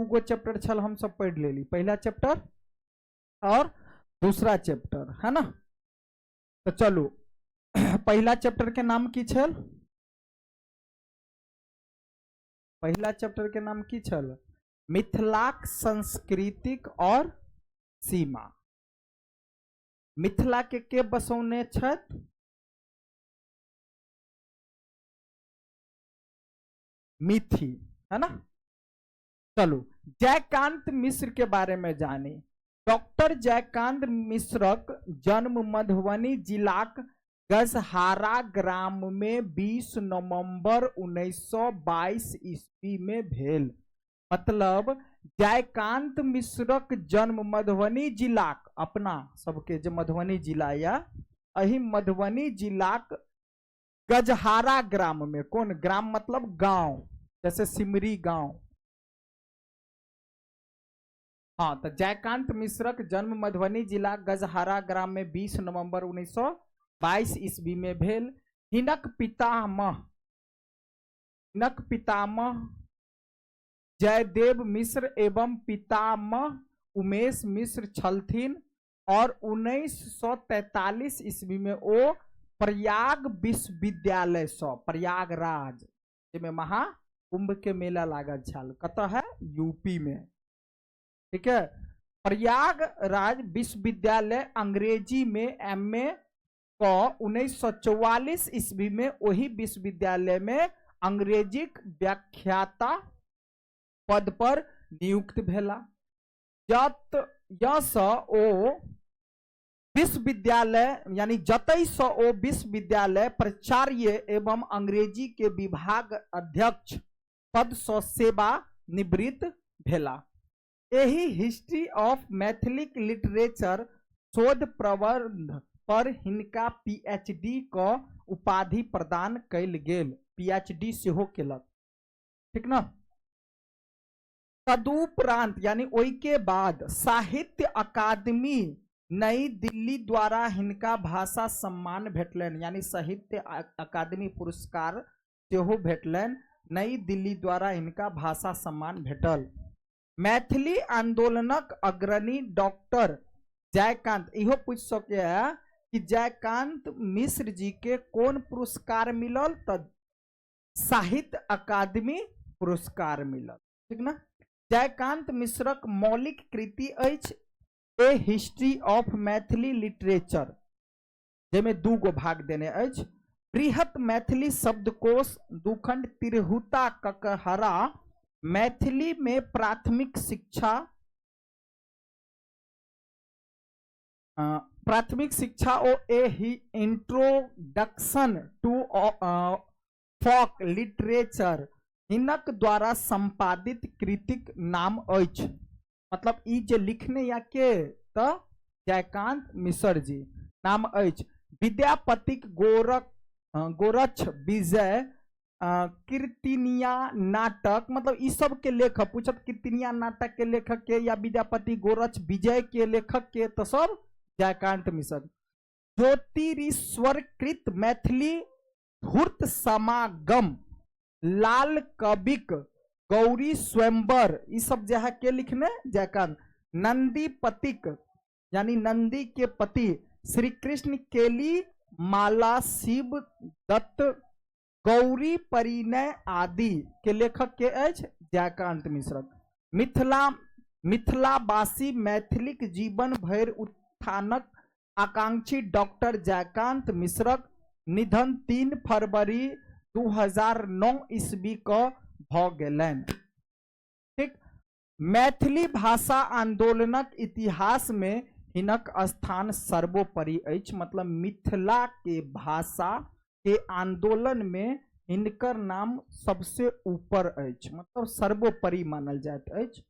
गो chapter छल हम सब पढ़ लेली, पहला चैप्टर और दूसरा चैप्टर, है ना। तो चलो पहला चैप्टर के नाम की छल, पहला चैप्टर के नाम की छल, मिथिलाक सांस्कृतिक और सीमा। मिथिला के बसौने छत, मिथि, है ना। चलो जयकांत मिश्र के बारे में जाने। डॉक्टर जयकांत मिश्रक जन्म मधुबनी जिलाक गजहारा ग्राम में 20 नवंबर 1922 ईस्वी में भेल। मतलब जयकांत मिश्रक जन्म मधुबनी जिलाक, अपना सबके जो मधुबनी जिला या अही मधुबनी जिलाक गजहारा ग्राम में, कौन ग्राम मतलब गांव, जैसे सिमरी गांव। हाँ, तो जयकांत मिश्रक जन्म मधुबनी जिला गजहारा ग्राम में 20 नवंबर 1922 ईस्वी में भेल। हिनक पितामह जयदेव मिश्र एवं पितामह उमेश मिश्र छलथिन और 1943 ईस्वी में ओ प्रयाग विश्वविद्यालय से, प्रयागराज में महाकुंभ के मेला लागल छल, कतः है यूपी में, ठीक है। प्रयागराज विश्वविद्यालय अंग्रेजी में एमए को 1944 ईस्वी में वही विश्वविद्यालय में अंग्रेजी व्याख्याता पद पर नियुक्त भेला। ओ विश्वविद्यालय यानी जतई से ओ विश्वविद्यालय प्राचार्य एवं अंग्रेजी के विभाग अध्यक्ष पद से सेवा निवृत्त भेला। यही हिस्ट्री ऑफ मैथिलिक लिटरेचर शोध प्रबंध पर हिनका पीएचडी का उपाधि प्रदान कल गेल, पीएचडी सेहो केलक, ठीक ना। तदुपरांत यानी ओई के बाद साहित्य अकादमी नई दिल्ली द्वारा हिनका भाषा सम्मान भेटलन, यानी साहित्य अकादमी पुरस्कार सेहो भेटलन, नई दिल्ली द्वारा हिनका भाषा सम्मान भेटल। मैथिली आंदोलनक अग्रणी डॉक्टर जयकांत, इहो पूछ सके है कि जयकांत मिश्र जी के कौन पुरस्कार मिलल, तो साहित्य अकादमी पुरस्कार मिलल, ठीक ना। जयकांत मिश्रक मौलिक कृति अछि ए हिस्ट्री ऑफ मैथिली लिटरेचर, जेमे 2 गो भाग देने अछि। बृहत मैथिली शब्दकोश, दुखंड तिरहुता ककहरा, मैथिली में प्राथमिक शिक्षा ओ ए इंट्रोडक्शन टू फोक लिटरेचर हिनक द्वारा संपादित कृतिक नाम अछि। मतलब ई जे लिखने या के तो जयकांत मिश्र जी नाम अछि। विद्यापतिक गोरक्ष विजय कीर्तिनिया नाटक, मतलब ई सब के लेखक पूछत, कीर्तिनिया नाटक के लेखक के या विद्यापति गोरक्ष विजय के लेखक के, तो सब जयकांत मिश्र। ज्योतिरीश्वरकृत मैथिली धूर्त समागम, लाल कविक गौरी स्वयंवर, ई सब जो है के लिखने जयकांत। नंदीपतिक यानी नंदी के पति श्री कृष्ण केली माला शिव दत्त गौरी परिणय आदि के लेखक के अछि जयकांत मिश्र। मिथिलावासी मैथिलिक जीवन भरि उत्थानक आकांक्षी डॉक्टर जयकांत मिश्रक निधन 3 फरवरी 2009 ईस्वी को भ गेलैन, ठीक। मैथिली भाषा आंदोलनक इतिहास में हिनक स्थान सर्वोपरि अछि। मतलब मिथिला के भाषा के आंदोलन में हिनकर नाम सबसे ऊपर अछि, मतलब सर्वोपरि मानल जाइत अछि।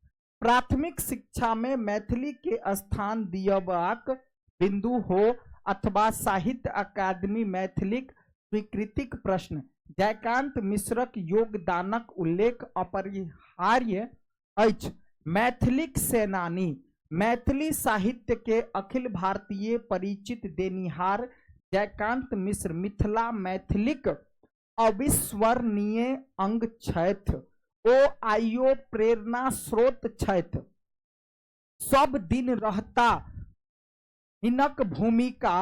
प्राथमिक शिक्षा में मैथिली के स्थान दियबाक बिंदु हो अथवा साहित्य अकादमी मैथिलिक स्वीकृतिक प्रश्न, जयकांत मिश्रक योगदानक उल्लेख अपरिहार्य अछि। मैथिलिक सेनानी, मैथिली साहित्य के अखिल भारतीय परिचित देनिहार जयकांत मिश्र मिथिला मैथिलिक अविस्मरणीय अंग छथि। ओ आइयो प्रेरणा स्रोत छथि, सब दिन रहता हिनक भूमिका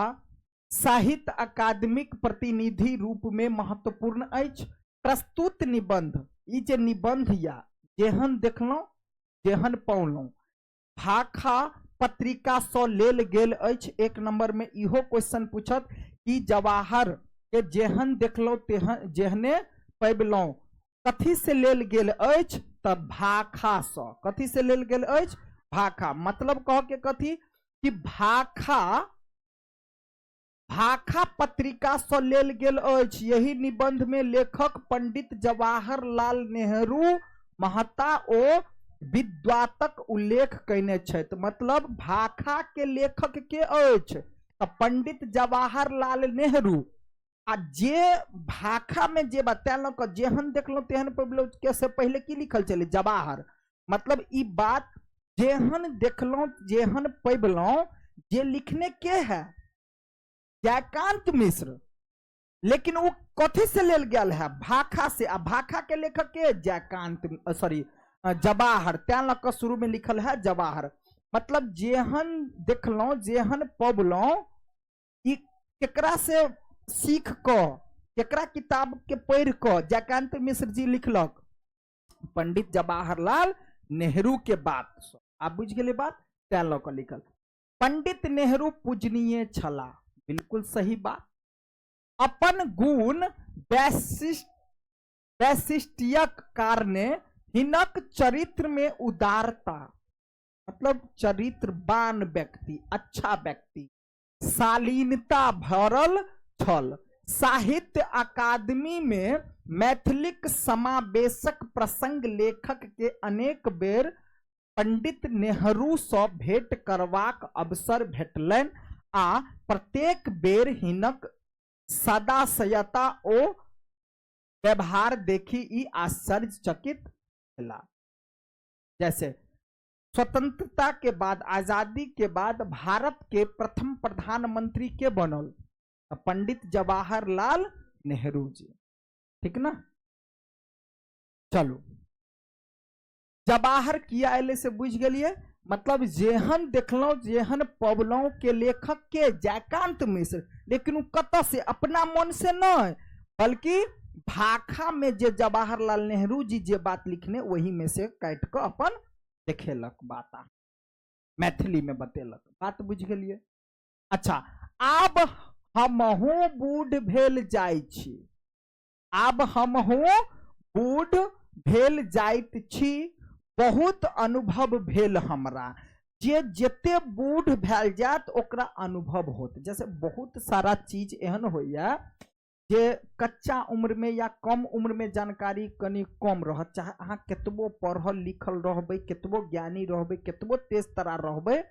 साहित्य अकादमिक प्रतिनिधि रूप में महत्वपूर्ण अछि। प्रस्तुत निबंध, ई जे निबंध या जेहन देखलहुं जेहन पढ़लहुं भाखा पत्रिका से लेल गेल अछि। एक नंबर में इहो क्वेश्चन पूछत कि जवाहर के जेहन देखलहुं तेहन जेहने पढ़लहुं कथी से लेल गेल अछि, तब भाखा से। कथी से लेल गेल अछि, भाखा। मतलब कह के कथी कि भाखा पत्रिका से लेल गेल अछि। यही निबंध में लेखक पंडित जवाहरलाल नेहरू महता ओ विद्वातक उल्लेख कयने छथि। मतलब भाखा के लेखक के अछि पंडित जवाहरलाल नेहरू। आ जे भाखा में जे बतायल जेहन देखलो तेहन पढ़लो के से पहले की लिखल चले जवाहर। मतलब ई बात जेहन देखलो जेहन पढ़लो जे लिखने के है जयकांत मिश्र, लेकिन वो कथी से लेल गेल है, भाखा से। आ भाखा के लेखक के जयकांत सॉरी जवाहर, त्या लग शुरू में लिखल है जवाहर। मतलब जेहन देखलो जेहन पढ़लो ई केकरा से सीख क केकरा किताब के पढ़ क जयकांत मिश्र जी लिखलक, पंडित जवाहरलाल नेहरू के बात। आप बुझ गए बात, त्या लग लिखल। पंडित नेहरू पूजनीय छला, बिल्कुल सही बात। अपन गुण वैशिष्ट्यक कारणे हिनक चरित्र में उदारता, मतलब चरित्रवान व्यक्ति, अच्छा व्यक्ति, शालीनता भरल छल। साहित्य अकादमी में मैथिलिक समावेशक प्रसंग लेखक के अनेक बेर पंडित नेहरू से भेंट करबाक अवसर भेटलनि आ प्रत्येक बेर हिनक सदाशयता ओ व्यवहार देखी ई आश्चर्यचकित भेला। जैसे स्वतंत्रता के बाद, आजादी के बाद भारत के प्रथम प्रधानमंत्री के बनल, पंडित जवाहरलाल नेहरू जी, ठीक ना। चलो जवाहर किया अले से बुझ गलिए। मतलब जेहन देखलो जेहन पढ़लो के लेखक के जयकांत मिश्र, लेकिन वो कत से अपना मन से नहीं, बल्कि भाखा में जे जवाहरलाल नेहरू जी जे बात लिखने वही में से काट कर अपन देखेलक, बात मैथिली में बतेलक। बात बुझ गलिए। अच्छा, आब हमहू बूढ़ भेल जाइ छी, आब हमहू बूढ़ भेल जाइत छी, बहुत अनुभव भेल हमरा। जे जते बूढ़ भेल जात ओकरा अनुभव होत। जैसे बहुत सारा चीज एहन होइया जे कच्चा उम्र में या कम उम्र में जानकारी कनी कम रहत, चाहे अहाँ केतबो पढ़ल लिखल रहबे, केतबो ज्ञानी रहबे, केतबो तेज तरार रहबे,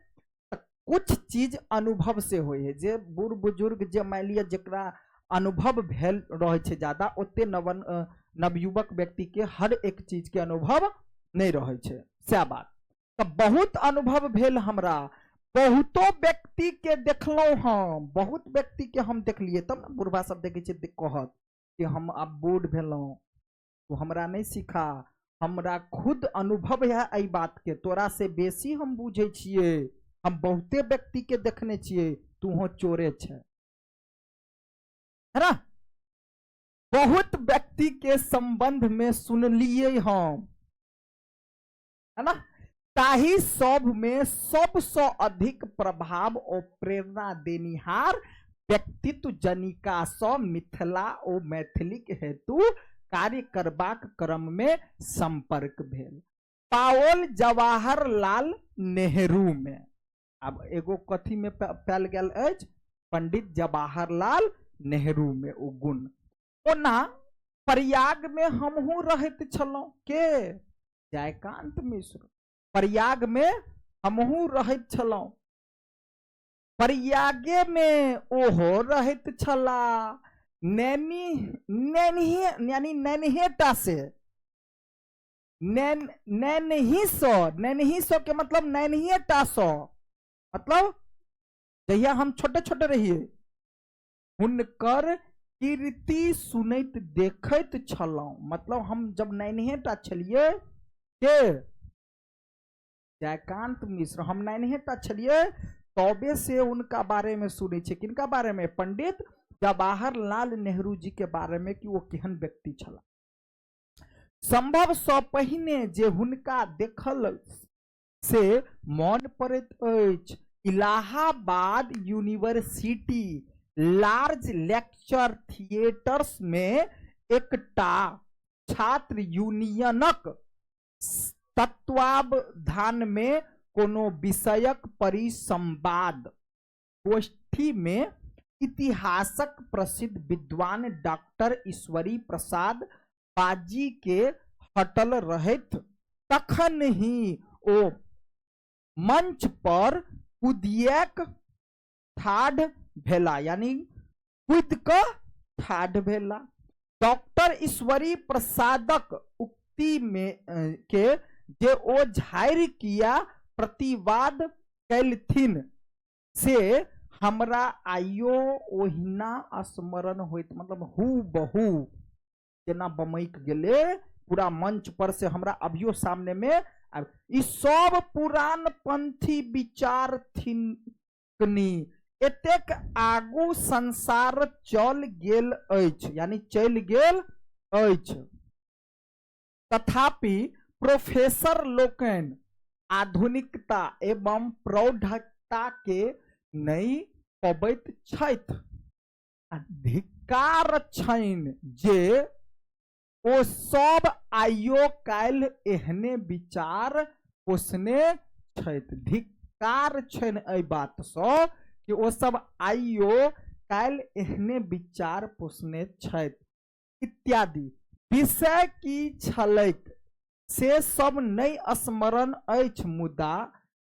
कुछ चीज अनुभव से होय है। जे बूढ़ बुजुर्ग जे मान लिया जेकरा अनुभव भेल रहे छे ज्यादा, ओते नवयुवक व्यक्ति के हर एक चीज के अनुभव नहीं रहे छे, सैह बात। तो बहुत अनुभव भेल हमरा, बहुतो व्यक्ति के देखलो हम, बहुत व्यक्ति के हम देखलिए। तब ना बुढ़वा सब देखे छे कहत कि हम अब बूढ़ भेलो, तो हमरा नहीं सिखा, हमरा खुद अनुभव है एई बात के, तोरा से बेसी हम बुझे छिए, हम बहुते व्यक्ति के देखने छिए, तू हो चोरे छे, है ना। बहुत व्यक्ति के संबंध में सुनलिए हम, है ना। ताही सब में सबसे अधिक प्रभाव और प्रेरणा देनिहार व्यक्तित्व जनिका स मिथिला और मैथिलिक हेतु कार्य करबाक क्रम में संपर्क भेल पाओल जवाहरलाल नेहरू में। अब एगो कथी में पायल गेल अछि, पंडित जवाहरलाल नेहरू में ओ गुण। ओना प्रयाग में हमहू रहत छलौं, के जयकांत मिश्र, प्रयाग में हमहू रहत छलौं। प्रयागे में ओहो रहत छला, यानी नैनहेटा से, नैनही सौ के मतलब नैनहेटा सौ, मतलब जहिया हम छोटे छोटे रहिए हुनकर कीर्ति सुनैत देखैत छलहुं, मतलब हम जब नैनहेटा छलिए के जयकांत मिश्र, हम नैनहेटा छलिए तबे से उनका बारे में सुनै छे। किनका बारे में? पंडित जवाहरलाल नेहरू जी के बारे में कि वो केहन व्यक्ति छला। संभव सँ पहिने जे हुनका देखल से मन पड़ैत अछि, Allahabad university large lecture theatres में एकटा छात्र यूनियनक तत्वावधान में कोनो विषयक परिसंवाद गोष्ठी में इतिहासक प्रसिद्ध विद्वान डॉक्टर ईश्वरी प्रसाद बाजी के हटल रहैत तखन ही ओ मंच पर कूदियक ठाढ़ भेला, यानी कूद क ठाढ़ भेला। डॉक्टर ईश्वरी प्रसादक उक्ति में के जे ओ झाड़ि किया प्रतिवाद कैलथिन से हमरा आइयो ओहिना स्मरण होइत, मतलब हूबहू जेना बमैक गेले पूरा मंच पर से हमरा अभियो सामने में। ई सब पुरान पंथी विचार थिकनी, एतेक आगू संसार चल गेल अछि, यानी चल गेल अछि, तथापि प्रोफेसर लोकनि आधुनिकता एवं प्रौढ़ता के नहीं पबैत छथि। धिक्कार छनि जे ओ सब आइयो काल्हि एहने विचार पोसने छथि। धिक्कार छनि एहि बात सँ कि ओ सब आइयो काल्हि एहने विचार पोसने छथि इत्यादि। विषय की छलैक से सब नहीं स्मरण अछि, मुदा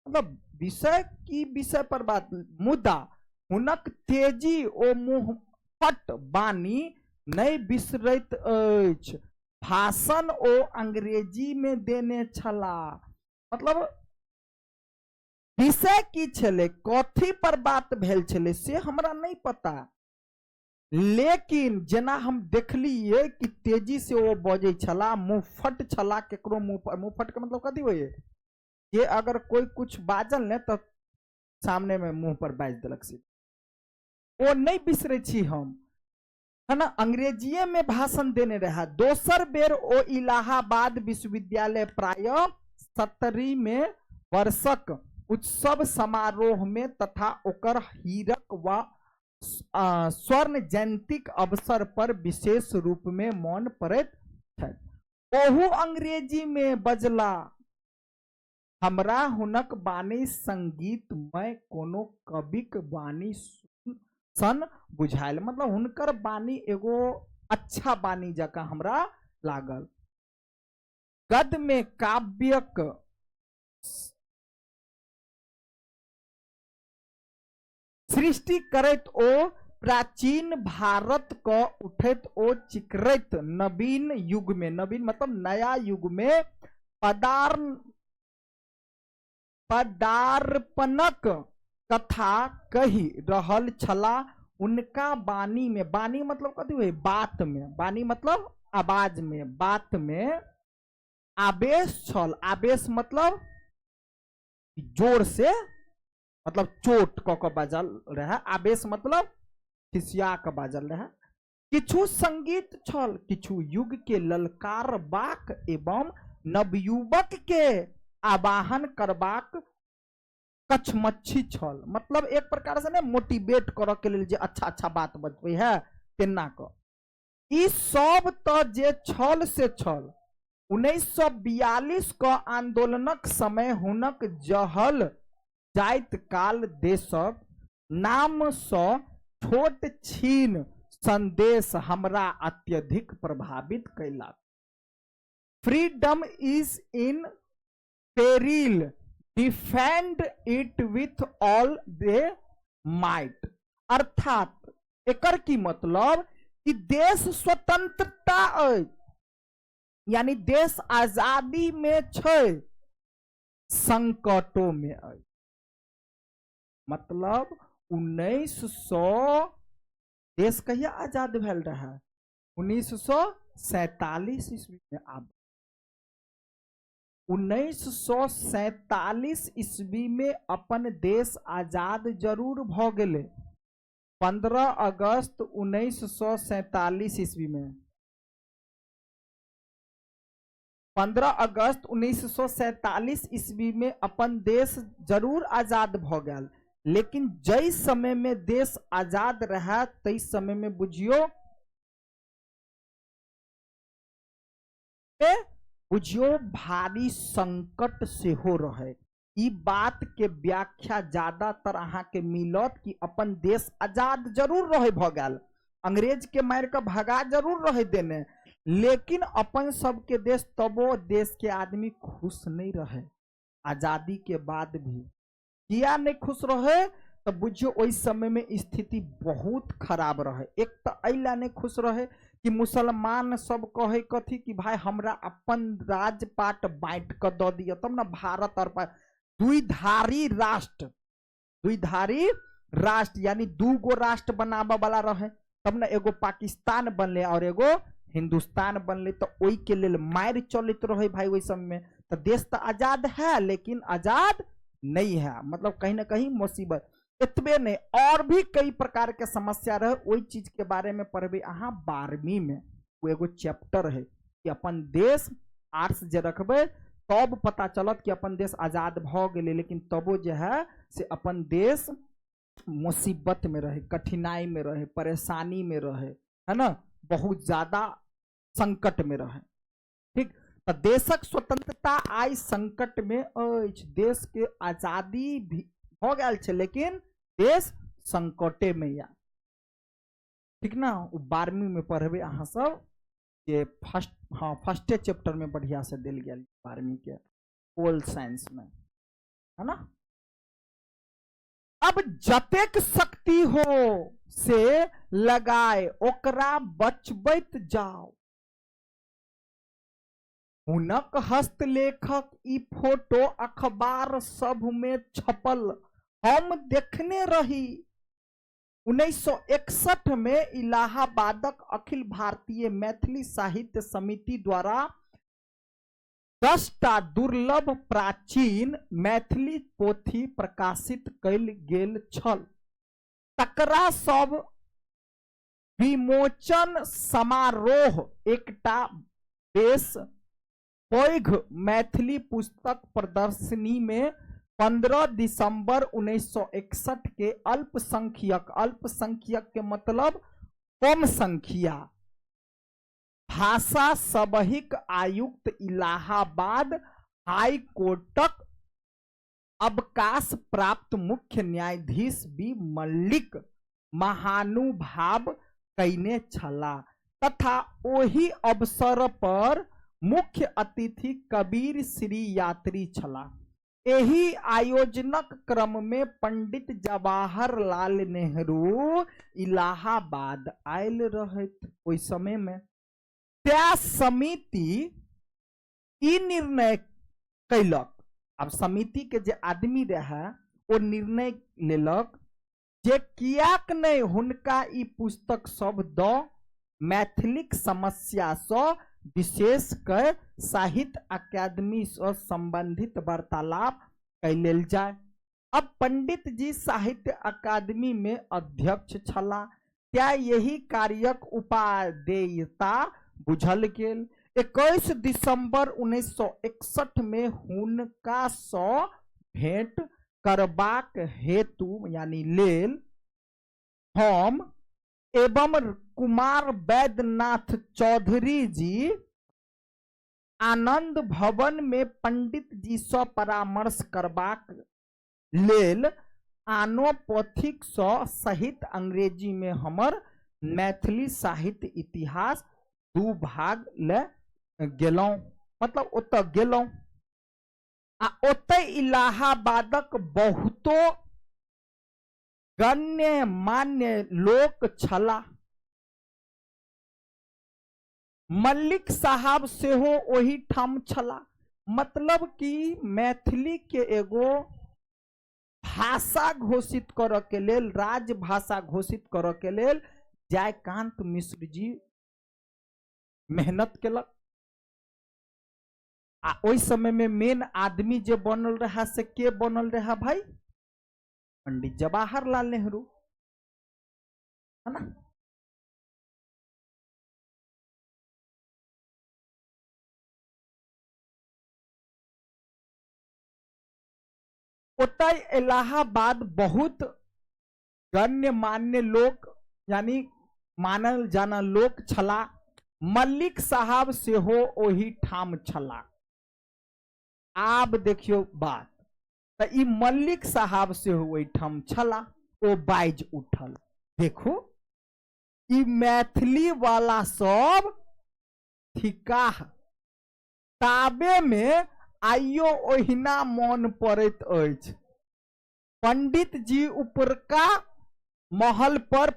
मतलब विषय की विषय पर बात, मुदा हुनक तेजी ओ मुहफट बानी नहीं बिसरैत अछि। भाषण ओ अंग्रेजी में देने छला, मतलब विषय की छले, कथी पर बात भेल छले से हमरा नहीं पता, लेकिन जेना हम देखलिए कि तेजी से वो बजे छला, मुहफट छला। केकरो मुहफट के मतलब कथी होइए कि अगर कोई कुछ बाजल ने तो सामने में मुंह पर बाज देलक से, वो नहीं बिसरे छी हम, है ना। अंग्रेजीए में भाषण देने रहा। दोसर बेर ओ इलाहाबाद विश्वविद्यालय प्राय 70 में वर्षक उत्सव समारोह में तथा ओकर हीरक व स्वर्ण जयंतीक अवसर पर विशेष रूप में मौन पड़ैत छथि। ओहू अंग्रेजी में बजला। हमरा हुनक बानी संगीतमय कोनो कविक बानी सन बुझायल, मतलब हुनकर बानी एगो अच्छा बानी जका हमरा लागल। गद्य में काव्यक सृष्टि करैत ओ प्राचीन भारत क उठैत ओ चिकरैत नवीन युग में, नवीन मतलब नया युग में पदार्पणक कथा कही रहल छला। उनका बानी में, बानी मतलब कथी हुई, बात में, बानी मतलब आवाज में, बात में आवेश छल। आवेश मतलब जोर से, मतलब चोट क के बाजल रहे। आवेश मतलब खिसिया के बाजल रहे। किछु संगीत छल, किछु युग के ललकार बाक एवं नवयुवक के आवाहन करबाक कछमच्छी छल, मतलब एक प्रकार से ने मोटिवेट कर के लिए जे अच्छा अच्छा बात बतबै है तेना क। ई सब त जे छल से छल। 1942 क आंदोलनक समय हुनक जहल जाइत काल देशक नाम सँ छोट छीन संदेश हमरा अत्यधिक प्रभावित कैलक। Freedom is in peril, defend it with all they might. अर्थात एकर की मतलब कि देश स्वतंत्रता है, यानी देश आजादी में छै, संकटों में है। मतलब देश कहिया आजाद भेल रहा? 1947 ईस्वी में। अब 1947 ईस्वी में अपन देश आजाद जरूर भ गेले। 15 अगस्त 1947 ईस्वी में, 15 अगस्त 1947 ईस्वी में अपन देश जरूर आजाद भ गेल, लेकिन जै समय में देश आजाद रहा तै समय में बुझियो भारी संकट से हो रहे। ई बात के व्याख्या ज्यादातर अहाँ के मिलत कि अपन देश आजाद जरूर रहे भ गेल, अंग्रेज के मार के भगा जरूर रहे देने, लेकिन अपन सबके देश तबो देश के आदमी खुश नहीं रहे आजादी के बाद भी। किया नहीं खुश रहे? तो बुझियो ओइ समय में स्थिति बहुत खराब रहे। एक तो अइला नहीं खुश रहे कि मुसलमान सब कहे कथी कि भाई हमरा अपन राजपाट बांट कर द दिया तब ना भारत और द्विधारी राष्ट्र यानी दूगो राष्ट्र बनाबे वाला रहे, तब ना एगो पाकिस्तान बनले और एगो हिंदुस्तान बनले। तो ओई के लेल मार चलित रहे भाई ओइ समय में। तो देश तो आजाद है लेकिन आजाद नहीं है, मतलब कहीं ना कहीं मुसीबत। इतने नहीं, और भी कई प्रकार के समस्या रहे। वही चीज के बारे में पढ़बे अहाँ 12वीं में, वो एगो चैप्टर है कि अपन देश आर्ट्स जे रखबे तब पता चलत कि अपन देश आजाद भ गेले, लेकिन तबो जो है से अपन देश मुसीबत में रहे, कठिनाई में रहे, परेशानी में रहे, है ना, बहुत ज्यादा संकट में रहे। ठीक, तो देशक स्वतंत्रता आई संकट में अछि। देश के आजादी भी हो गया छे लेकिन देश संकटे में या। ठीक ना, 12वीं में पढ़बे अहाँ सब ये फर्स्टे चैप्टर में बढ़िया से दिल गया 12वीं के पोल साइंस में, है ना। अब जतेक शक्ति हो से लगाए ओकरा बचबैत जाओ। हुनक हस्तलेखक ई फोटो अखबार सब में छपल हम देखने रही। 1961 में इलाहाबादक अखिल भारतीय मैथिली साहित्य समिति द्वारा 10टा दुर्लभ प्राचीन मैथिली पोथी प्रकाशित कयल गेल छल। तकरा सब विमोचन समारोह एकटा बेस पैघ मैथिली पुस्तक प्रदर्शनी में 15 दिसंबर 1961 के अल्पसंख्यक के मतलब कम संख्या भाषा सबहिक आयुक्त इलाहाबाद हाई कोर्टक अवकाश प्राप्त मुख्य न्यायाधीश बी मल्लिक महानुभाव कइने छला तथा ओही अवसर पर मुख्य अतिथि कबीर श्री यात्री छला। एही आयोजनक क्रम में पंडित जवाहरलाल नेहरू इलाहाबाद आयल रहत ओइ समय में। त्या समिति ई निर्णय कैलक, अब समिति के जे आदमी रहे वो निर्णय लेलक जे कियाक नहीं हुनका ई पुस्तक सब द मैथिलिक समस्या से विशेष कर साहित्य अकादमी से संबंधित वार्तालाप कैल जाए। अब पंडित जी साहित्य अकादमी में अध्यक्ष छला, क्या यही कार्यक उपादेयता बुझल गेल। 21 दिसंबर 1961 में हुनका सँ भेंट करबाक हेतु यानी लेल हम एवं कुमार वैद्यनाथ चौधरी जी आनंद भवन में पंडित जी से परामर्श करबाक लेल आनो पोथीक सहित अंग्रेजी में हमर मैथिली साहित्य इतिहास 2 भाग ले गेलौं, मतलब ओत गेलौं आ ओते इलाहाबादक बहुतो गण्य मान्य लोक छला। मल्लिक साहब सेहो ओही ठाम छला। मतलब कि मैथिली के एगो भाषा घोषित कर के लेल, राजभाषा घोषित कर के लेल जयकांत मिश्र जी मेहनत केलक। आ ओइ समय में मेन आदमी जे बनल रहा से के बनल रहा भाई? पंडित जवाहरलाल नेहरू, है ना। ओतय इलाहाबाद बहुत गण्यमान्य लोग यानी मानल जानल लोग छला। मल्लिक साहब सेहो ओही ठाम छला। आब देखियो बात, तो ई मल्लिक साहब सेहो ओही ठाम छला। ओ बाइज उठल, देखो ई मैथिली वाला सब थिकाह ताबे में आइयो ओहिना मन पड़ैत अछि। पंडित जी ऊपरका महल पर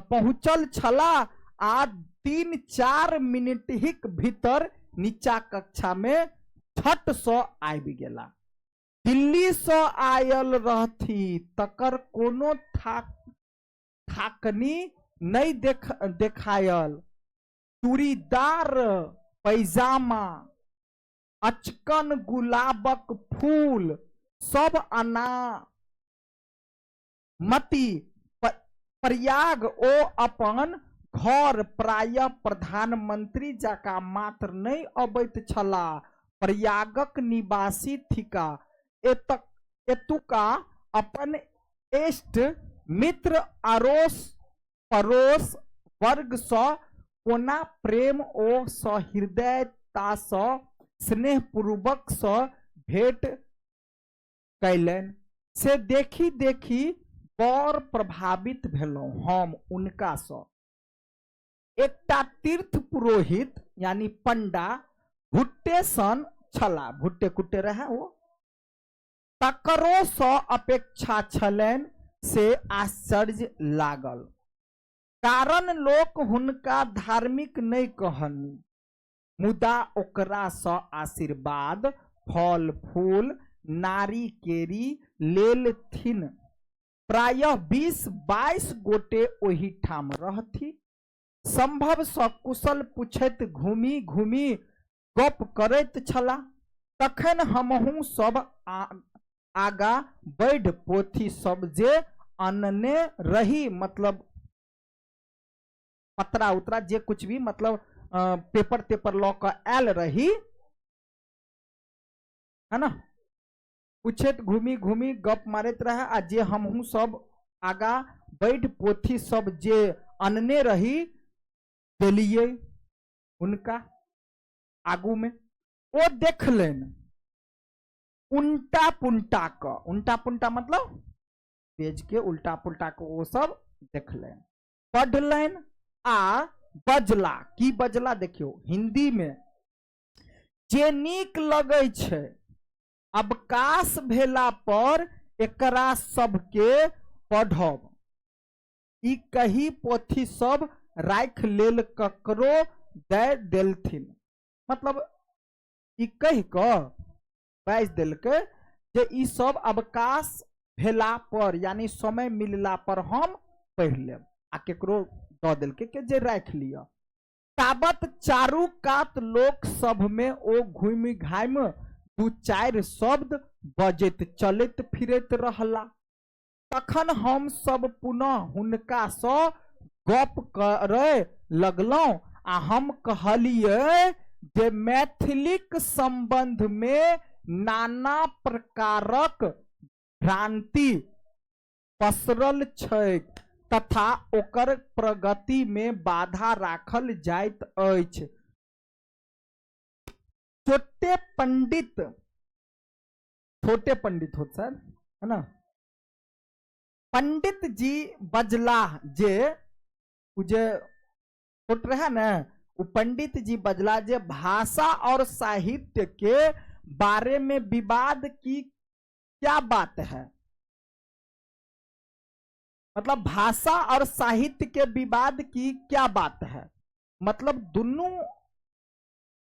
पहुंचल छला आ 3-4 मिनट हिक भीतर नीचा कक्षा में छट सँ आबि गेला। दिल्ली से आयल रहथी तकर कोनो थाकनी नहीं देखायल। चूड़ीदार पैजामा, अचकन गुलाबक फूल सब अनामति प्रयाग ओ अपन घर प्रायः प्रधानमंत्री जका मात्र नहीं अबैत छला। प्रयागक निवासी थिका। एतुका अपन इष्ट मित्र अड़ोस पड़ोस वर्ग सँ कोना प्रेम ओ सहृदयता सँ स्नेहपूर्वक सँ भेंट कैलनि से देखी देखी बड़ प्रभावित भेलहुं हम उनका सँ। एकटा तीर्थ पुरोहित यानी पंडा भुट्टे सन छला, भुट्टे कुट्टे रहे वो, तकरो सँ अपेक्षा छलनि से आश्चर्य लागल। कारण लोक हुनका धार्मिक नहीं कहनी, मुदा ओकरा सँ आशीर्वाद फल फूल नारी केरी लेलथिन। प्रायः 20-22 गोटे ओही ठाम रहथी। संभव सँ कुशल पूछैत घूमी घूमी गप करैत छला। तखन हमहू सब आगा बढ़ पोथी सब जे अनने रही, मतलब पतरा उतरा जे कुछ भी, मतलब पेपर तेपर लऽ कऽ आयल रही, है ना। पूछैत घूमी घूमी गप मारैत रहे। आ जे हमहू सब आगा बढ़ पोथी सब जे अनने रही देलिए उनका आगू में। ओ देखलनि उल्टा पुल्टा क, उल्टा पुल्टा मतलब पेज के उल्टा पुल्टा क वो सब देखलनि, पढ़लनि आ बजला। की बजला देखियो हिंदी में, जे नीक लगै छै अवकाश भेला पर एकरा सबके पढ़ब। ई कही पोथी सब राख लेल ककरो दे देलथिन। मतलब ई कह कऽ बाइज देलकै जे ई सब अवकाश भेला पर यानी समय मिलला पर हम पढ़ लेब, आ केकरो दऽ देलकै के जे राख लिया। ताबत चारू कात लोक सब में ओ घूमि घामि 2-4 शब्द बजैत चलैत फिरैत रहला। तखन हम सब पुनः हुनका सँ गप करे लगलहुं। आ हम कहलिए जे मैथिलीक संबंध में नाना प्रकारक भ्रांति पसरल छै तथा ओकर प्रगति में बाधा राखल जाइत अछि। छोटे पंडित होत सर, है ना। पंडित जी बजला जे छोट रहे ना, वो पंडित जी बजला जे भाषा और साहित्य के बारे में विवाद की क्या बात है। मतलब भाषा और साहित्य के विवाद की क्या बात है। मतलब दुनू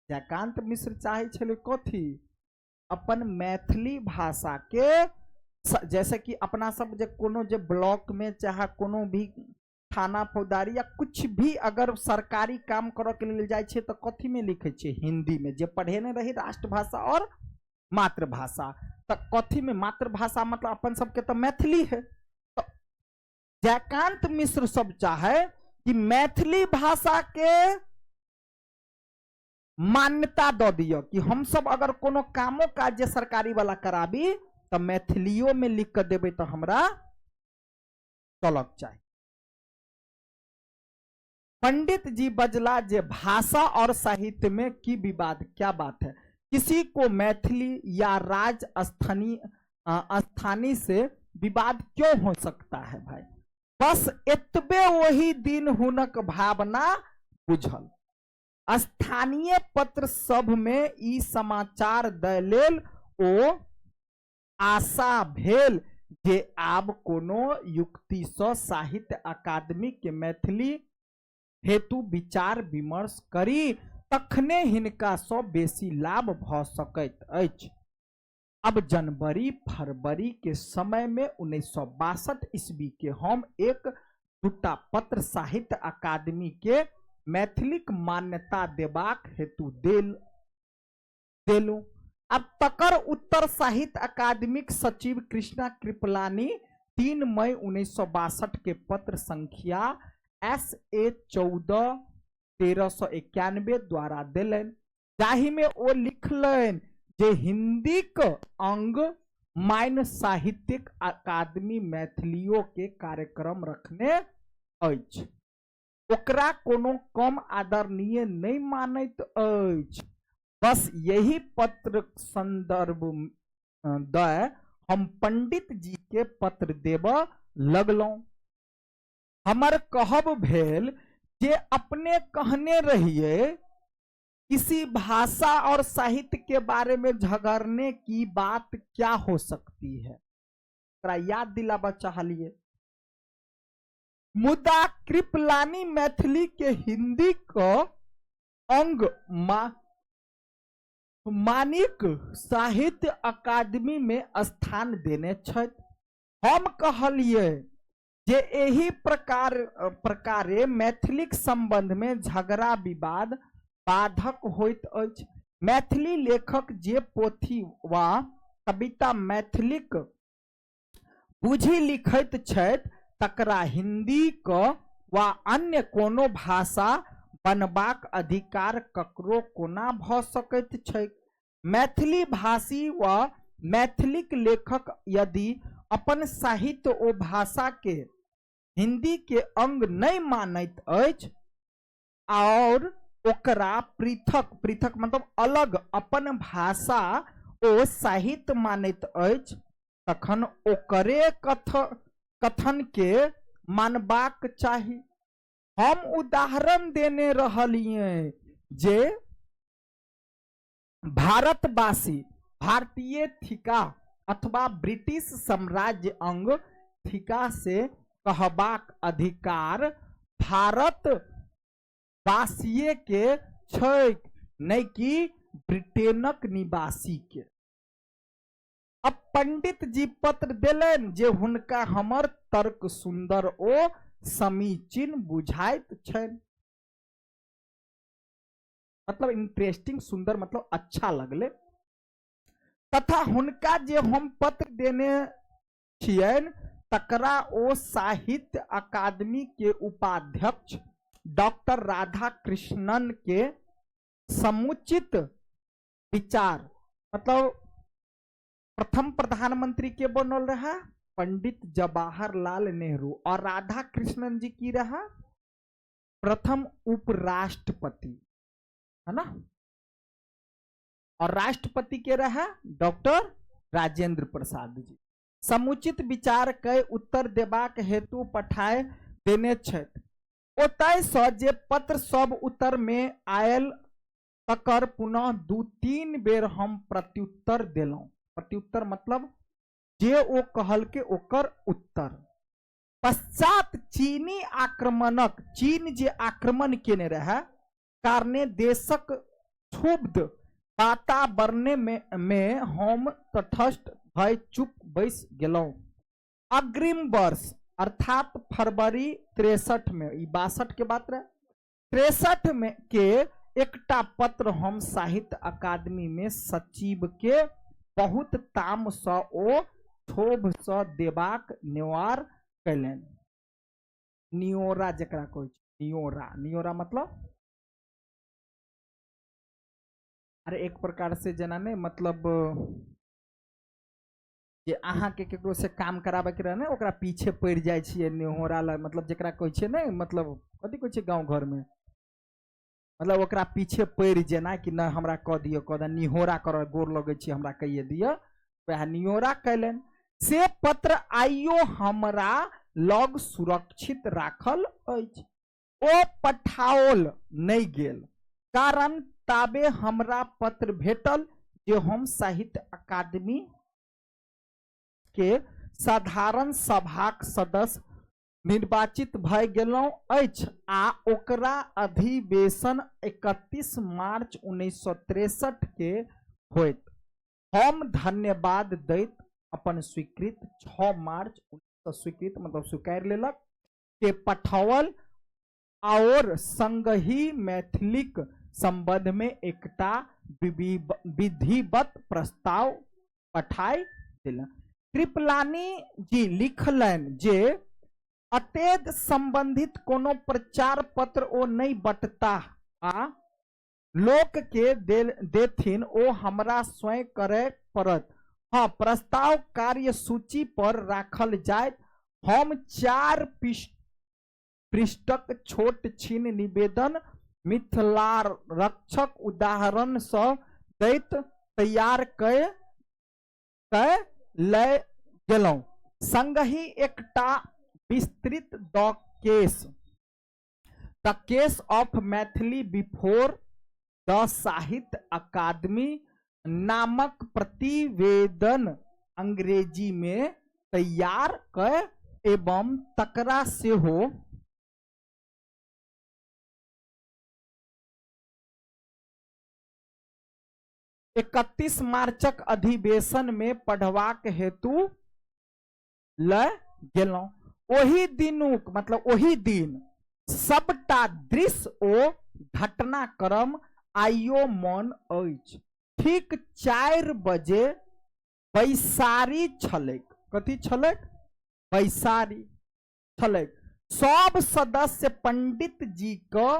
जयकांत मिश्र चाहे छले कथी, अपन मैथिली भाषा के, जैसे कि अपना सब जे कोनो जे ब्लॉक में चाहे कोनो भी थाना फौजदारी या कुछ भी अगर सरकारी काम करे के लिए जाए छे तो कथी में लिखे छे? हिंदी में। जे पढ़े नहीं रही राष्ट्रभाषा और मातृभाषा, तो कथी में? मातृभाषा मतलब अपन सबके तो मैथिली है। तो जयकांत मिश्र सब चाहे कि मैथिली भाषा के मान्यता दो दियो कि हम सब अगर कोनो कामो काज सरकारी वाला कराबी तो मैथिलियों में लिख कर देवे तो हमरा चलक चाहिए। पंडित जी बजला जे भाषा और साहित्य में की विवाद, क्या बात है? किसी को मैथिली या स्थानीय से विवाद क्यों हो सकता है भाई? बस एतबे वही दिन हुनक भावना बुझल। स्थानीय पत्र सब में ई समाचार दै लेल ओ आशा भेल जे आब कोनो युक्ति से साहित्य अकादमी के मैथिली हेतु विचार विमर्श करी, तखने हिनका सँ बेसी लाभ भ सकैत अछि। अब जनवरी फरवरी के समय में 1962 ईस्वी के हम एक दूटा पत्र साहित्य अकादमी के मैथिलीक मान्यता देबाक हेतु देलू। अब तकर उत्तर साहित्य अकादमिक सचिव कृष्णा कृपलानी 3 मई 1962 के पत्र संख्या SA 14-1391 द्वारा दिलन, जाहि में ओ लिखलन जे हिंदी के अंग माइन साहित्यिक अकादमी मैथिलियों के कार्यक्रम रखने अछि, ओकरा कोनो कम आदरणीय नहीं मानैत अछि। बस यही पत्र संदर्भ दय हम पंडित जी के पत्र देव लगलों। हमर कहब भेल जे अपने कहने रहिए किसी भाषा और साहित्य के बारे में झगड़ने की बात क्या हो सकती है, याद दिलावा चाहलिए। मुदा कृपलानी मैथिली के हिंदी को अंग मानिक साहित्य अकादमी में स्थान देने छथि। हम कहलिए जे एही प्रकारे मैथिलिक संबंध में झगड़ा विवाद बाधक होइत अछि। मैथिली लेखक जे पोथी वा कविता मैथिलिक बुझि लिखैत छथि तकरा हिंदी क वा अन्य कोनो भाषा बनबाक अधिकार ककरो कोना भ सकैत छै? मैथिली भाषी वा मैथिलिक लेखक यदि अपन साहित्य ओ भाषा के हिंदी के अंग नहीं मानैत अछि और ओकरा पृथक मतलब अलग अपन भाषा ओ साहित्य मानैत अछि, तखन ओकरे कथन के मानबाक चाही। हम उदाहरण देने रहलिए जे भारतवासी भारतीय थिका अथवा ब्रिटिश साम्राज्य अंग थिका से कहबाक अधिकार भारत वासीय के छैक, नहीं कि ब्रिटेनक निवासी के। अब पंडित जी पत्र देलन जे हुनका हमर तर्क सुंदर ओ समीचीन बुझाइत छन, मतलब इंटरेस्टिंग, सुंदर मतलब अच्छा लगले। तथा हुनका जे हम पत्र देने छियन तकरा ओ साहित्य अकादमी के उपाध्यक्ष डॉक्टर राधा कृष्णन के समुचित विचार, मतलब प्रथम प्रधानमंत्री के बनल रहा पंडित जवाहरलाल नेहरू और राधा कृष्णन जी की रहा प्रथम उपराष्ट्रपति, है ना, और राष्ट्रपति के रहा डॉक्टर राजेंद्र प्रसाद जी। समुचित विचार के उत्तर देबाक हेतु पठाए देने छथि। ओतय सँ जे पत्र सब उत्तर में आयल तकर पुनः 2-3 बेर हम प्रत्युत्तर देलौं। प्रत्युत्तर मतलब जे ओ कहल के ओकर उत्तर। पश्चात चीनी आक्रमणक, चीन जे आक्रमण केने रहा कारणे देशक क्षुब्ध वातावरण में हम तटस्थ भय चुप बैस गेलौं। अग्रिम वर्ष अर्थात फरवरी 63 में, 62 के बात रहे, 63 में के एकटा पत्र हम साहित्य अकादमी में सचिव के बहुत ताम सँ ओ क्षोभ सँ देबाक नेवार कैलनि। नियोरा जकरा कहै छै, नियोरा, नियोरा मतलब अरे एक प्रकार से जना नहीं, मतलब जे अहाँ के केकरो से काम कराबे के रहे ने, ओकरा पीछे पड़ जाय छियै निहोरा ला, मतलब जकरा कहै छै ने, मतलब कथी कहै छै गांव घर में, मतलब ओकरा पीछे पड़ जेना कि न हमरा कह दियो, कह निहोरा कर, गोर लगे छी हमरा कहिए दियो, वह निहोरा कैलन। से पत्र आइयो हमरा लग सुरक्षित राखल अछि, ओ पठाओल नहीं गेल, कारण ताबे हमरा पत्र भेटल जे हम साहित्य अकादमी के साधारण सभाक सदस्य निर्वाचित भय गेलहुं अछि आ ओकरा अधिवेशन 31 मार्च 1963 के होइत। हम धन्यवाद दैत अपन स्वीकृत 6 मार्च 1900 मतलब स्वीकार लेलक के पठाओल और संगही मैथिलीक संबंध में एकटा विधिवत प्रस्ताव पठाई दिलन। कृपलानी जी लिखलन जे अतेद संबंधित कोनो प्रचार पत्र ओ नहीं बटता आ लोक के देथिन, ओ हमरा स्वयं करे पड़त। हाँ, प्रस्ताव कार्य सूची पर राखल जाए। हम 4 पृष्ठक छोट छीन निवेदन मिथिलारक्षक उदाहरण सँ दैत तैयार कय लय गेलहुं, संगहि एकटा विस्तृत the case of Maithili before the साहित्य अकादमी नामक प्रतिवेदन अंग्रेजी में तैयार कय एवं तकरा सेहो 31 मार्चक अधिवेशन में पढ़वाक हेतु ल गेलहुं। ओही दिनुक मतलब ओही दिन सबटा दृश्य ओ घटनाक्रम आइयो मन अछि। ठीक 4 बजे बैसारी छलैक, कथी छलैक? बैसारी छलैक। सब सदस्य पंडित जी के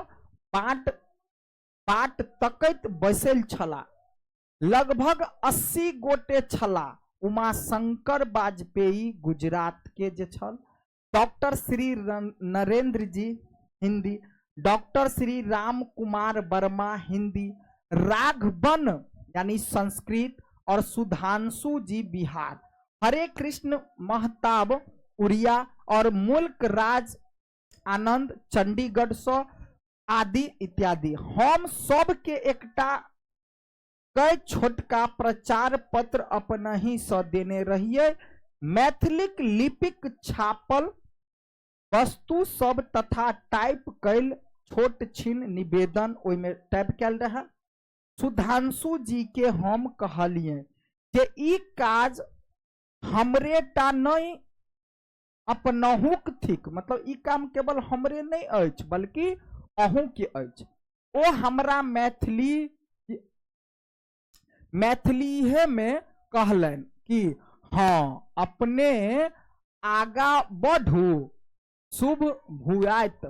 बाट तकैत बैसल छला। लगभग 80 गोटे छला। उमाशंकर वाजपेयी गुजरात के जे छल, डॉक्टर श्री नरेंद्र जी हिंदी, डॉक्टर श्री राम कुमार वर्मा हिंदी, राघवन यानी संस्कृत और सुधांशु जी बिहार, हरे कृष्ण महताब उड़िया और मुल्क राज आनंद चंडीगढ़ से आदि इत्यादि। हम सब के एकटा कई छोटका प्रचार पत्र अपना ही सँ देने रहिए। मैथिलिक लिपिक छापल वस्तु सब तथा टाइप कैल छोट छीन निवेदन ओइ में टाइप कैल रहा। सुधांशु जी के हम कहलिए जे ई काज हमरे टा नहीं अपनहुक थिक, मतलब ई काम केवल हमरे नहीं अछि बल्कि अहू के अछि। ओ हमरा मैथिली में कहलन कि हाँ अपने आगा बढ़ू, शुभ भुआइत।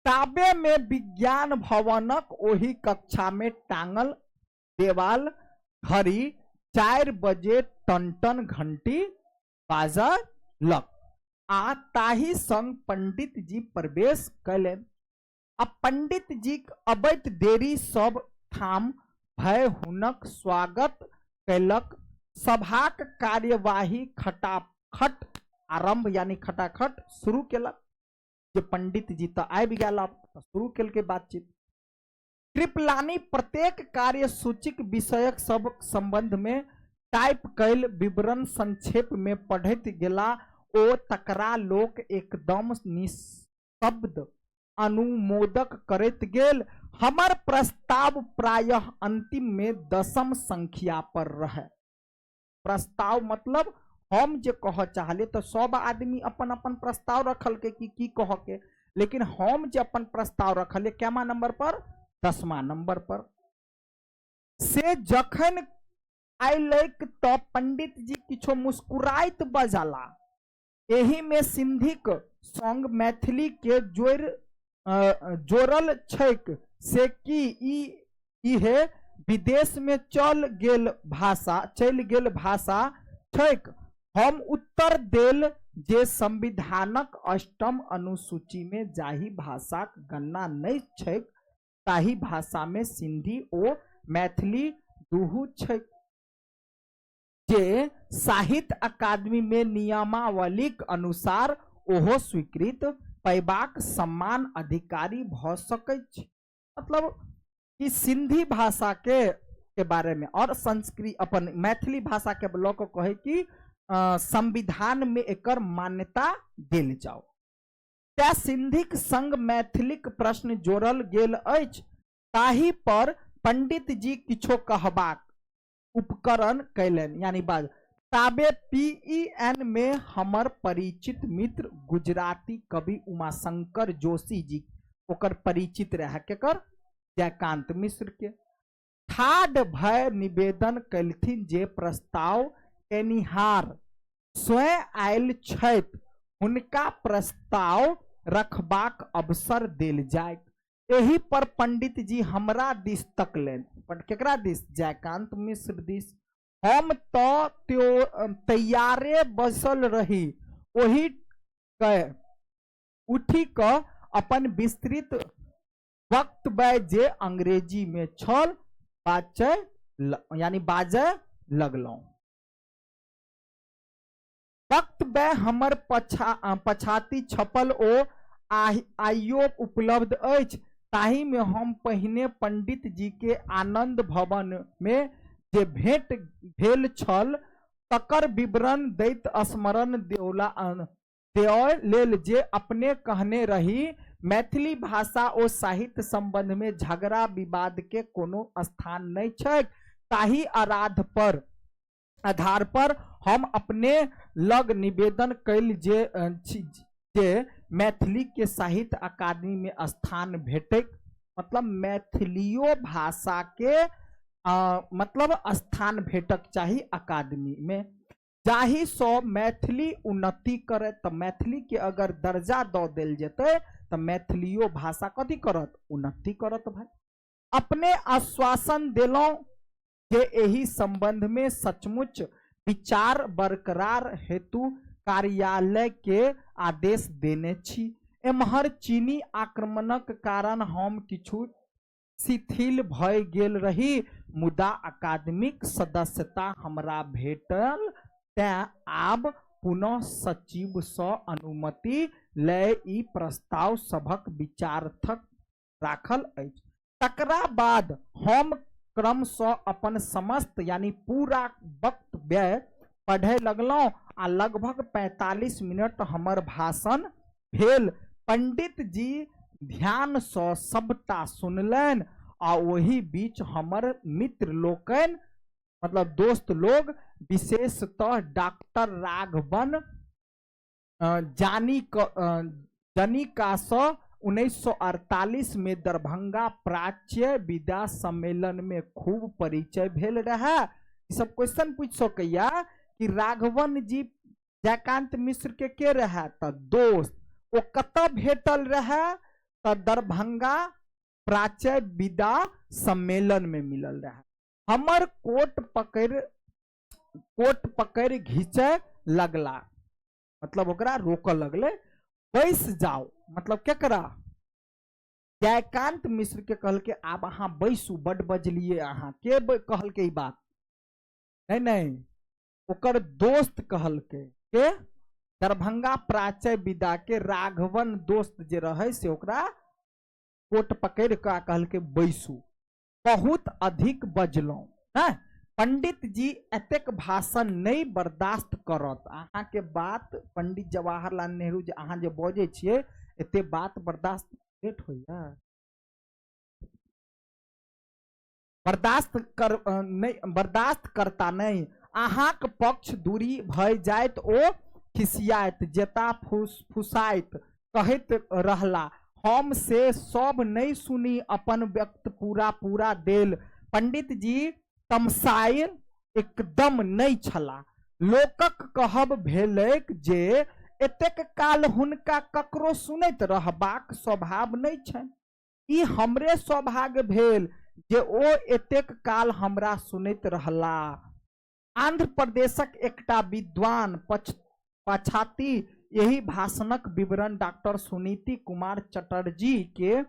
ताबे में विज्ञान भवनक ओही कक्षा में टांगल देवाल घड़ी 4 बजे टन घंटी बाजलक आ ताही संग पंडित जी प्रवेश कयलनि। अब पंडित जी अबैत देरी सब ठाम भय हुनक स्वागत कैलक। सभाक कार्यवाही खटाखट आरंभ यानी खटाखट शुरू केलक। जे पंडित जी तो आबि गेल, शुरू केल के बातचीत। कृपलानी प्रत्येक कार्य सूचिक विषयक सब संबंध में टाइप कैल विवरण संक्षेप में पढ़ैत गेला। ओ तकरा लोक एकदम निशब्द अनुमोदक करैत गेल। हमर प्रस्ताव प्रायः अंतिम में 10म संख्या पर रहे। प्रस्ताव मतलब हम जे कह चाहले तो सब आदमी अपन अपन प्रस्ताव रखल के की कह के, लेकिन हम जे अपन प्रस्ताव रखल केमा नंबर पर, 10वां नंबर पर। से जखन आइलक तो पंडित जी किछो मुस्कुराइत बजाला। एही में सिंधिक संग मैथिली के जोड़ल छैक से कि इहे विदेश में चल गेल भाषा छैक। हम उत्तर देल जे संविधानक 8म अनुसूची में जाहि भाषाक गणना नहीं छैक ताहि भाषा में सिंधी ओ मैथिली दुहु छैक, जे साहित्य अकादमी में नियमावलीक अनुसार ओहो स्वीकृत पैबाक सम्मान अधिकारी भ सकैत छै। मतलब कि सिंधी भाषा के बारे में और संस्कृत अपन मैथिली भाषा के लोग कहे कि संविधान में एकर मान्यता देल जाओ। त्या सिंधिक संग मैथिलीक प्रश्न जोड़ल गेल अछि, ताहि पर पंडित जी किछो कहबाक उपकरण कैलन, यानी बात ताबे PEN में हमर परिचित मित्र गुजराती कवि उमाशंकर जोशी जी ओकर परिचित रह केकर जयकांत मिश्र के ठाढ़ भय निवेदन कैलथिन जे प्रस्ताव एनिहार स्वयं आयल छथि हुनका प्रस्ताव रखबाक अवसर देल जाय। एही पर पंडित जी हमरा दिस तकलेन, केकरा दिस, जयकांत मिश्र दिस। हम तो तैयारे बसल रही, ओही उठी क अपन विस्तृत वक्तव्य जे अंग्रेजी में छल बाजय लगलौं। वक्तव्य हमर पछाती छपल ओ आइयो उपलब्ध अछि, ताहि में हम पहिने पंडित जी के आनंद भवन में जे भेंट भेल छल तकर विवरण दैत स्मरण देओ लेल जे अपने कहने रही मैथिली भाषा ओ साहित्य संबंध में झगड़ा विवाद के कोनो स्थान नहीं छै। ताहि आधार पर हम अपने लग निवेदन कैल जे मैथिली के साहित्य अकादमी में स्थान भेटे, मतलब मैथिलियो भाषा के मतलब स्थान भेटक चाहिए अकादमी में, जाहि सो मैथिली उन्नति करे। तो मैथिली के अगर दर्जा दो देल जेते तो मैथिलियो भाषा कथी करत, उन्नति करत भाई। अपने आश्वासन दिलों जे एही संबंध में सचमुच विचार बरकरार हेतु कार्यालय के आदेश देने छी। एमहर चीनी आक्रमणक कारण हम किछु शिथिल भय गेल रही, मुदा अकादमिक सदस्यता हमरा भेटल, तें आब पुनः सचिव सँ अनुमति लय ई प्रस्ताव सभक विचारार्थक राखल अछि। तकरा बाद हम क्रमशः अपन समस्त यानी पूरा वक्तव्य पढ़े लगलौं आ लगभग 45 मिनट हमर भाषण भेल। पंडित जी ध्यान सँ सबटा सुनलनि आ वही बीच हमर मित्र लोकनि मतलब दोस्त लोग विशेषतः डॉक्टर राघवन जनिका सँ 1948 में दरभंगा प्राच्य विद्या सम्मेलन में खूब परिचय भेल रहा। सब क्वेश्चन पूछ सकैया कि राघवन जी जयकांत मिश्र के रहा तो दोस्त, वो कत भेटल रहा तो दरभंगा प्राच्य विद्या सम्मेलन में मिलल रहा। हमर कोट पकड़ घींचे लगला, मतलब ओकरा रोक लगले, बैस जाओ, मतलब केकरा, जयकांत मिश्र के कहल के आब अहाँ बैसू, बड़ बजलिए अहाँ के कहल के बात नहीं ओकर दोस्त कहल के दरभंगा प्राच्य विद्या के राघवन दोस्त जे रहे से ओकरा कोट पकड़ का कहल के बैसू, बहुत अधिक बजलौं। पंडित जी एतेक भाषण नहीं बर्दाश्त करत, अहाँ के बात पंडित जवाहरलाल नेहरू जे अहाँ जे बजे छिए एते बात बर्दाश्त लेट होइया, बर्दाश्त करता नहीं, अहाँक पक्ष दूरी भय जाइत ओ खिसियात जेता फुसाइत कहैत रहला हम से सब नहीं सुनी अपन व्यक्त पूरा पूरा देल। पंडित जी तमसाय एकदम नहीं छला। लोकक कहब भेलैक जे एतेक काल हुनका ककरो सुनैत रहबाक स्वभाव नहीं छनि। ई हमरे सौभाग्य भेल जे ओ एतेक काल हमरा सुनैत रहला। आंध्र प्रदेशक एकटा विद्वान पछाती यही भाषणक विवरण डॉक्टर सुनीति कुमार चटर्जी के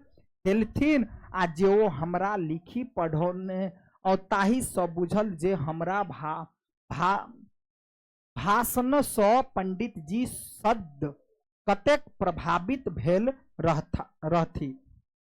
देलथिन आ जे ओ हमरा लिखी पढ़ौने और ताही सब बुझल जे हमरा भाषण से पंडित जी सद कतेक प्रभावित भेल रहथि।